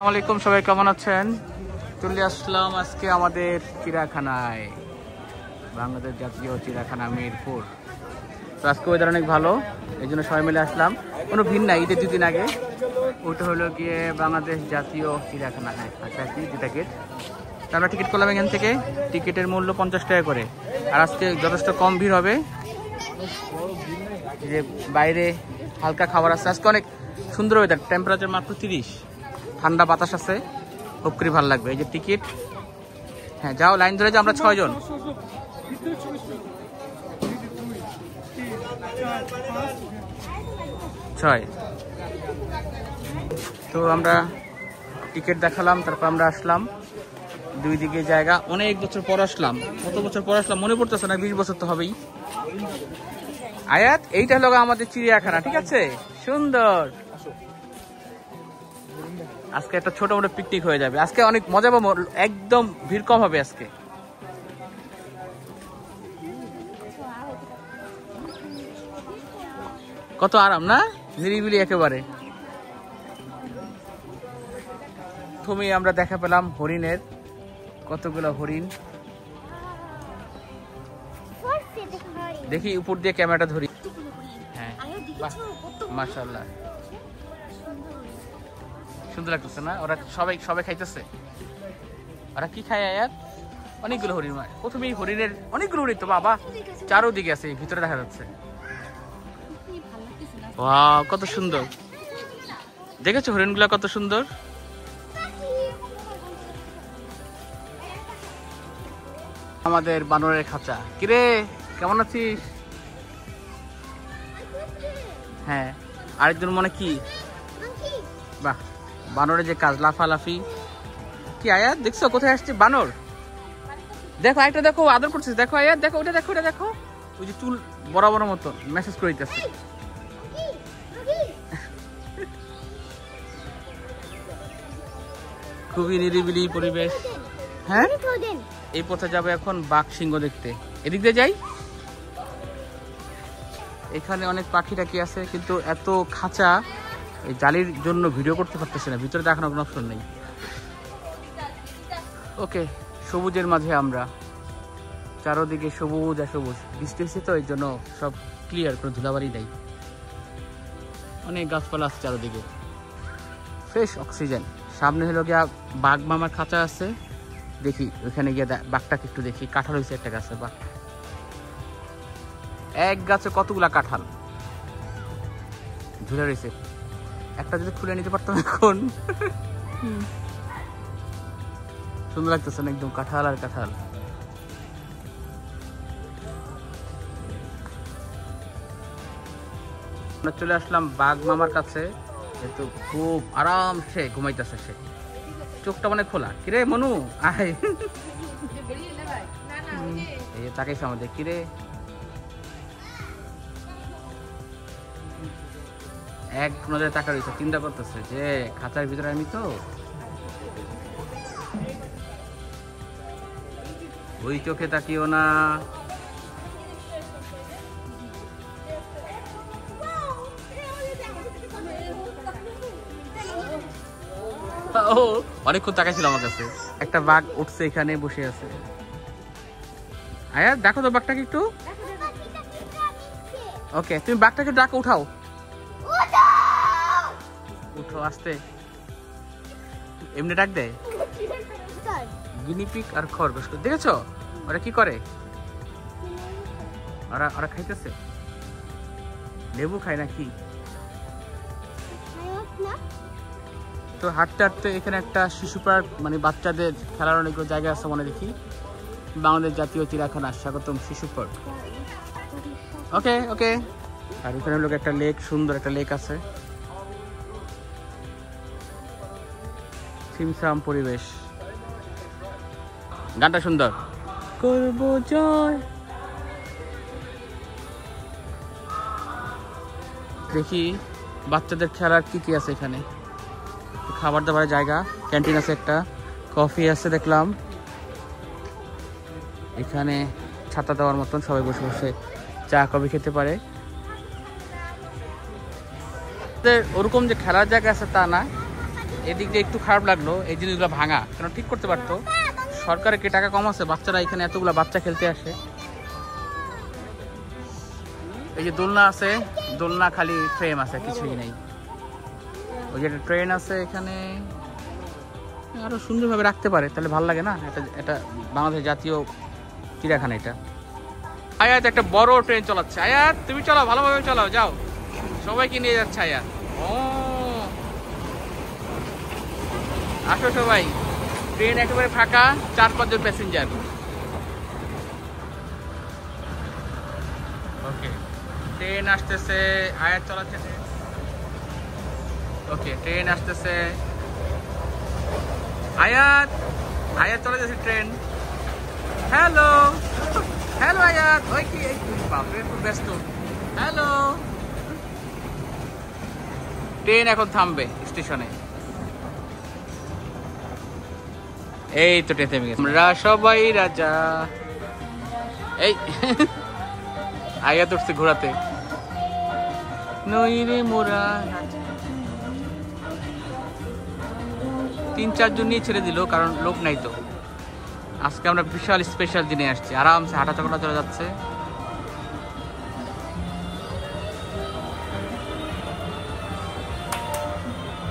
আসসালামাইকুম, সবাই কেমন আছেন? চলে আসলাম আজকে আমাদের চিড়িয়াখানায়, বাংলাদেশ জাতীয় চিড়িয়াখানা মিরপুর। তো আজকে ওয়েদার অনেক ভালো, এই জন্য সবাই মিলে আসলাম। কোনো ভিড় নাই, ঈদের 2 দিন আগে। ওইটা হলো গিয়ে বাংলাদেশ জাতীয় চিড়িয়াখানা। হ্যাঁ আচ্ছা, কি 2টা গেট। তো আমরা টিকিট করলাম এখান থেকে। টিকিটের মূল্য 50 টাকা করে। আর আজকে যথেষ্ট কম ভিড় হবে, যে বাইরে হালকা খাবার আছে। আজকে অনেক সুন্দর ওয়েদার, টেম্পারেচার মাত্র 30, ঠান্ডা বাতাস আছে, খুব করে ভালো লাগবে। এই যে টিকিট, হ্যাঁ যাও লাইন ধরে যাও, আমরা 6 জন। তো আমরা টিকিট দেখালাম, তারপর আমরা আসলাম। 2 দিকে জায়গা, অনেক বছর পর আসলাম। কত বছর পর আসলাম মনে পড়তেছে না, 20 বছর তো হবেই। আয়াত, এইটা হলো আমাদের চিড়িয়াখানা, ঠিক আছে? সুন্দর। আজকে একটা ছোট মোটো পিকনিক হয়ে যাবে। আজকে অনেক মজা পাবো, একদম ভিড় কম হবে আজকে। কত আরাম না, নিরিবিলি একেবারে। প্রথমে আমরা দেখা পেলাম হরিণের, কতগুলো হরিণ। দেখি উপর দিয়ে ক্যামেরাটা ধরি। হ্যাঁ মাশাআল্লাহ, সুন্দর লাগতেছে না? ওরা সবাই খাইতেছে। ওরা কি খায় আয়াত? অনেকগুলো হরিণ। প্রথমেই হরিণের অনেকগুলো হরিণ তো বাবা, চারোদিকে আছে, ভিতরে দেখা যাচ্ছে। ওয়াও, কত সুন্দর। দেখেছো হরিণগুলা কত সুন্দর? আমাদের বানরের খাঁচা। কিরে, কেমন আছিস? হ্যাঁ, আরেকজন মনে কি? বাহ, বানরের যে কাজ, লাফালাফি। কি আয়াত দেখছো কোথায় আসছে বানর? দেখো একটা, দেখো আদর করছিস, দেখো আয়াত, দেখো ওটা, দেখো ওটা, দেখো ওই যে চুল বড় বড় মতো মেসেজ করে দিতেছে। খুবই নিরিবিলি পরিবেশ। হ্যাঁ, এই পথে যাবো এখন বাঘ সিংহ দেখতে। এদিক দিয়ে যাই। এখানে অনেক পাখি টাকি আছে, কিন্তু এত খাঁচা, এই জালির জন্য ভিডিও করতে পারতেছি না, ভিতরে দেখানোর কোনো অপশন নেই। ওকে, সবুজের মাঝে আমরা, চারোদিকে সবুজ আর সবুজ। বৃষ্টি হয়েছে তো, এই জন্য সব ক্লিয়ার, কোনো ধুলাবাড়ি নেই। অনেক গাছপালা আছে চারোদিকে, ফ্রেশ অক্সিজেন। সামনে হলো গিয়া বাঘ মামার খাঁচা আছে, দেখি ওখানে গিয়ে বাঘটাকে একটু দেখি। কাঁঠাল হয়েছে একটা গাছে, বাঘ এক গাছে কতগুলা কাঁঠাল ঝুলে রয়েছে। একটা যদি খুলে নিতে পারতাম এখন। সুন্দর লাগতেছে না একদম, কাঁঠাল আর কাঁঠাল। আমরা চলে আসলাম বাঘ মামার কাছে, যেহেতু খুব আরামসে ঘুমাইতেছে সে, চোখটা মানে খোলা। কিরে মনু, আয়। এই তাকাইছে আমাদের, কিরে এক নজরে তাকা রয়েছে, চিন্তা করতেছে যে খাঁচার ভিতরে আমি তো। ওই চোখে তাকিও না। ও অনেকক্ষণ তাকাইছিল আমার কাছে। একটা বাঘ উঠছে, এখানে বসে আছে। আয়া দেখো তো বাঘটাকে একটু। ওকে, তুমি বাঘটাকে ডাকো, উঠাও, উঠো আস্তে। এমনি ডাক দেয়। গিনিপিগ আর খরগোশ, দেখেছো ওরা কি করে? ওরা খাইতেছে, লেবু খায় নাকি? তো হাঁটতে হাঁটতে এখানে একটা শিশু পার্ক, মানে বাচ্চাদের খেলার অনেক জায়গা আছে মনে দেখি। বাংলাদেশ জাতীয় চিড়িয়াখানা, স্বাগতম শিশু পার্ক। ওকে ওকে। আর এখানে লোক একটা লেক, সুন্দর একটা লেক আছে, ছিমছাম পরিবেশ। গানটা সুন্দর। করব জয়। দেখি বাচ্চাদের খেলার কি কি আছে এখানে। খাবার দাবারের জায়গা, ক্যান্টিন আছে, একটা কফি আছে দেখলাম। এখানে ছাতা দেওয়ার মতন, সবাই বসে বসে চা কফি খেতে পারে। ওরকম যে খেলার জায়গা আছে তা না, এদিক দিয়ে একটু খারাপ লাগলো, এই জিনিসগুলো ভাঙা, কেন ঠিক করতে পারতো। সরকারের কি টাকা কম আছে, বাচ্চারা এখানে এতগুলো বাচ্চা খেলতে আসে। এই যে দোলনা আছে, দোলনা খালি ফ্রেম আছে, কিছুই নেই। ওই যে একটা ট্রেন আছে এখানে, আরো সুন্দরভাবে রাখতে পারে তাহলে ভালো লাগে না। এটা বাংলাদেশের জাতীয় চিড়িয়াখানা। এটা আয়াত একটা বড় ট্রেন চালাচ্ছে। আয়াত তুমি চালাও, ভালোভাবে চালাও, যাও, সবাইকে নিয়ে যাচ্ছে আয়াত। ও আসো সবাই, ট্রেন একেবারে ফাঁকা, 4-5 জন প্যাসেঞ্জার। ওকে, ট্রেন আসতেছে, আয়াত চালাচ্ছে। ওকে, ট্রেন আসতেছে, আয়াত আয়াত চলে যাচ্ছে ট্রেন। হ্যালো হ্যালো আয়াত, ওই কি বাপরে খুব ব্যস্ত। হ্যালো, ট্রেন এখন থামবে স্টেশনে। এই তো ট্রেন থেমে গেছে, আমরা সবাই রাজা। এই আয়াত উঠছে ঘোরাতে, নইরে মোরা। 3-4 জন নিয়ে ছেড়ে দিল, কারণ লোক নাই তো। আজকে আমরা বিশাল স্পেশাল দিনে আসছি, আরামসে হাঁটা চকড়া চলে যাচ্ছে।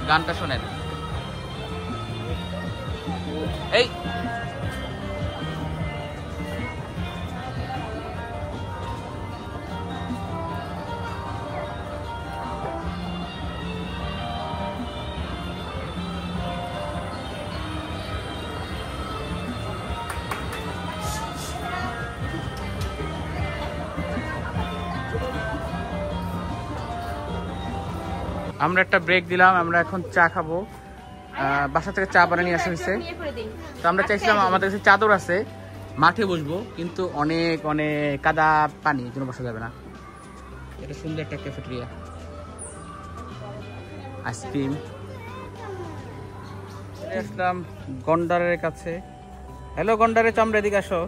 গানটা শোনেন। এই আমরা একটা ব্রেক দিলাম, আমরা এখন চা খাবো। বাসা থেকে চা বানিয়ে নিয়ে আসা হয়েছে। তো আমরা চাইছিলাম, আমাদের কাছে চাদর আছে, মাঠে বসবো, কিন্তু অনেক অনেক কাদা পানি, এই জন্য বসা যাবে না। এটা সুন্দর একটা ক্যাফেটেরিয়া, আইসক্রিম। আসলাম গন্ডারের কাছে। হ্যালো গন্ডারের চামড়া, এদিকে আসো।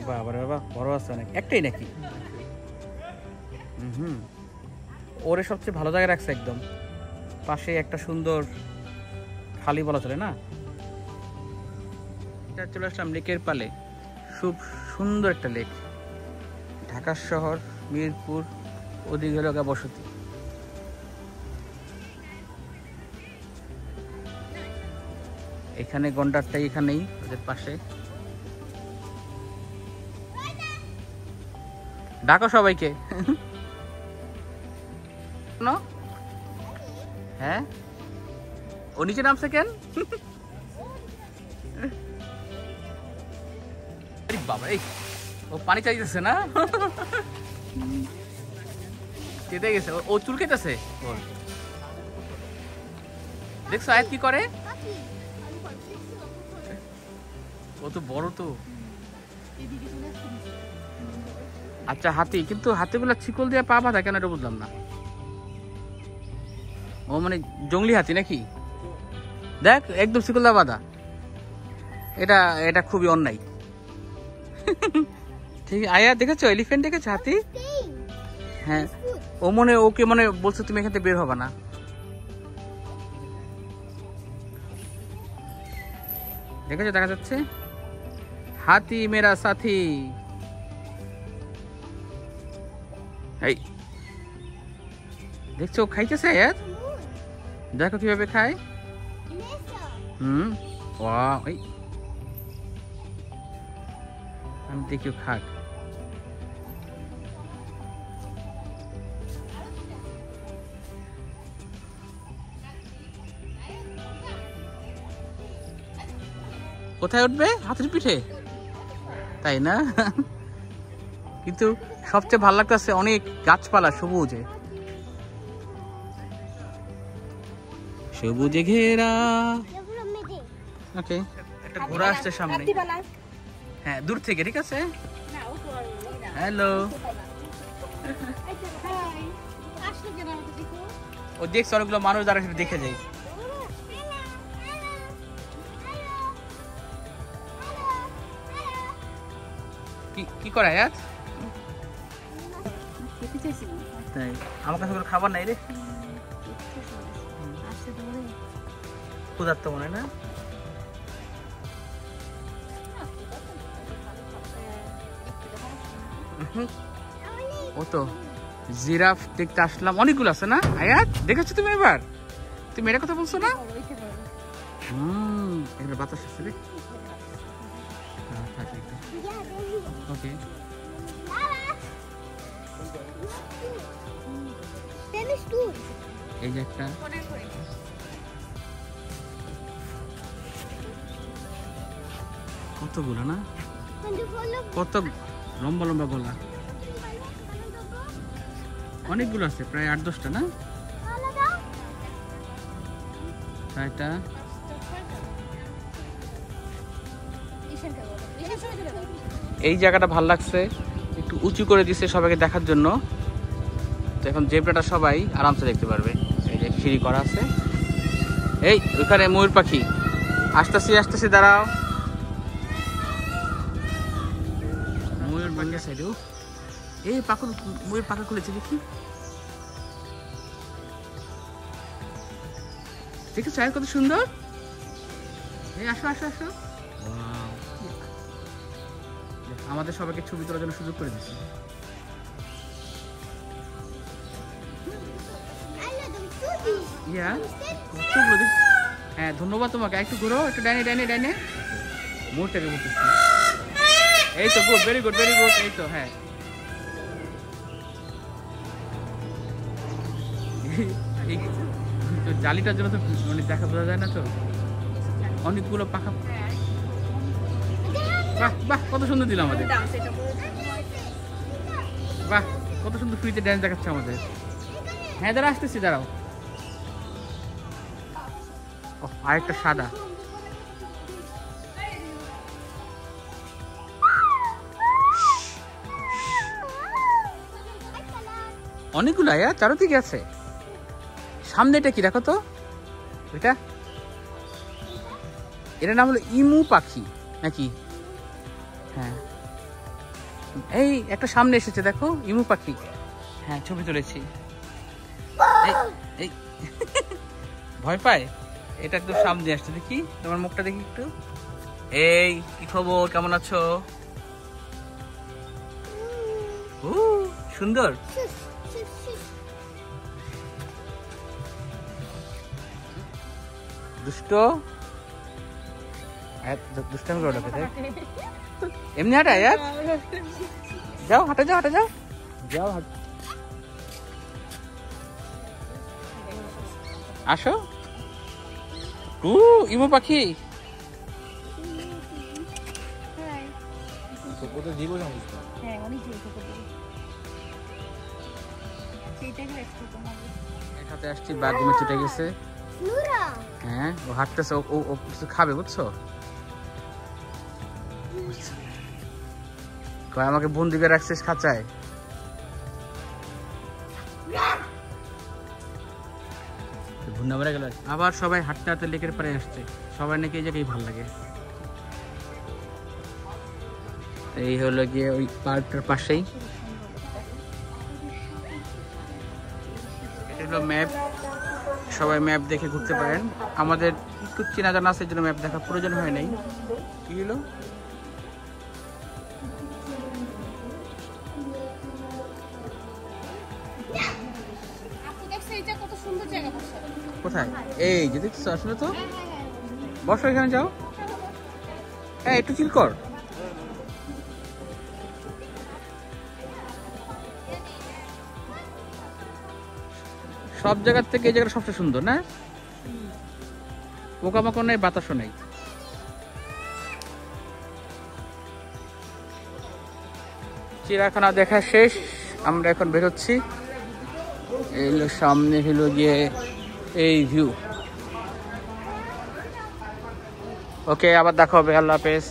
বাবা বাবা, বড় আছে অনেক, একটাই নাকি? ওরে সবচেয়ে ভালো জায়গায় রাখছে, একদম পাশে একটা সুন্দর খালি বলা চলে না। চলে আসলাম লেকের পালে, খুব সুন্দর একটা লেক, ঢাকা শহর, মিরপুর, ওদিকে হলো বসতি। এখানে গন্ডারটাই এখানেই ওদের পাশে। ডাকো সবাইকে। হ্যাঁ, ও নিচে নামছে কেন? বাবা, এই ও পানি চাইতেছে না, চেতে গেছে, ও চুলকেতেছে। দেখছো আয়াত কি করে? ও তো বড় তো। আচ্ছা হাতি, কিন্তু হাতিগুলা শিকল দিয়ে পা বাঁধা কেন, এটা বুঝলাম না। ও মানে জঙ্গলি হাতি নাকি? দেখ একদম শিকল দিয়ে বাঁধা, এটা এটা খুবই অন্যায়। ঠিক আয়া, দেখেছো এলিফ্যান্ট, দেখেছো হাতি? হ্যাঁ, ও মনে ওকে মানে বলছো তুমি এখান থেকে বের হবে না। দেখেছো, দেখা যাচ্ছে হাতি মেরা সাথী। এই দেখছো খাইতেছে আয়াত, দেখো কিভাবে খায়। ওয়াও, এই আমি দেখিও খাক। কোথায় উঠবে? হাতির পিঠে, তাই না? কিন্তু সবচেয়ে ভালো লাগতেছে অনেক গাছপালা, সবুজে সবুজে ঘেরা। ওকে, একটা ঘোড়া আসছে সামনে, হ্যাঁ দূর থেকে, ঠিক আছে। হ্যালো, ও দেখছে অনেকগুলো মানুষ দ্বারা দেখে যায়। কি করে আয়াত? তাই আমার কাছে খাবার নাই রে। ক্ষুধার্ত মনে হয় না? ও তো জিরাফ দেখতে আসলাম, অনেকগুলো আছে না? আয়াত দেখেছো তুমি এবার? তুমি এটা কথা বলছো না? এখানে বাতাস আছে রে। ওকে, এই যে একটা কতগুলো না, কত লম্বা লম্বা গলা, অনেকগুলো আছে, প্রায় 8-10টা না? এটা এই জায়গাটা ভাল লাগছে, একটু উঁচু করে দিচ্ছে সবাইকে দেখার জন্য। তো এখন জেব্রাটা সবাই আরামসে দেখতে পারবে। এই যে সিঁড়ি করা আছে। এই ওখানে ময়ূর পাখি আসতেছি আসতেছি, দাঁড়াও। ময়ূর পাখি সাইড, এই পাখি, ময়ূর পাখা খুলেছে দেখি, দেখেছো কত সুন্দর। এই আসো আসো আসো, আমাদের সবাইকে ছবি তোলার জন্য সুযোগ করে দিচ্ছি। হ্যাঁ ধন্যবাদ তোমাকে। একটু ঘুরো, একটু ডাইনে ডাইনে ডাইনে, মোড়টাকে বলতেছি। এই তো good, very good very good. এই তো হ্যাঁ, তো জালিটার জন্য তো মানে দেখা বোঝা যায় না তো, অনেকগুলো পাখা। বাহ বাহ, কত সুন্দর দিল আমাদের। বাহ, কত সুন্দর ফ্রিতে ড্যান্স দেখাচ্ছে আমাদের। হ্যাঁ দাঁড়া, আসতেছি, দাঁড়াও। ও আরেকটা সাদা, অনেকগুলো আয়া চারোদিকে আছে। সামনে এটা কি দেখো তো, এটা এটার নাম হলো ইমু পাখি নাকি? হ্যাঁ, এই একটা সামনে এসেছে দেখো, ইমু পাখি। হ্যাঁ ছবি তুলেছি। এই ভয় পায়, এটা একদম সামনে আসছে, দেখি তোমার মুখটা দেখি একটু। এই কি খবর, কেমন আছো? সুন্দর। দুষ্ট, দুষ্টামি করে ওটাকে, এমনি হাঁটা यार, যাও হাঁটা যাও, হাঁটা যাও, যাও আসো। ইমু পাখি এখানে আসছি, বাঘ ঘুমে ছুটে গেছে। হ্যাঁ ও হাঁটতেছে, ও কিছু খাবে বুঝছো, আমাকে বন্দি করে রাখছিস খাঁচায়। আবার সবাই হাঁটতে হাঁটতে লেকের পাড়ে আসছে, সবাই নাকি এই জায়গায় ভালো লাগে। এই হলো গিয়ে ওই পার্কটার পাশেই, এটা হলো ম্যাপ, সবাই ম্যাপ দেখে ঘুরতে পারেন। আমাদের একটু চেনা জানা আছে, এই জন্য ম্যাপ দেখার প্রয়োজন হয় নাই। কি হলো, কোথায়? এই যে দেখছো, আসলে তো বসো, এখানে যাও। হ্যাঁ একটু চিল কর। সব জায়গার থেকে এই জায়গাটা সবচেয়ে সুন্দর না, পোকামাকড় নেই, বাতাসও নেই। চিড়িয়াখানা দেখা শেষ, আমরা এখন বেরোচ্ছি। এই সামনে হলো গিয়ে এই ভিউ। ওকে, আবার দেখা হবে, আল্লাহ হাফেজ।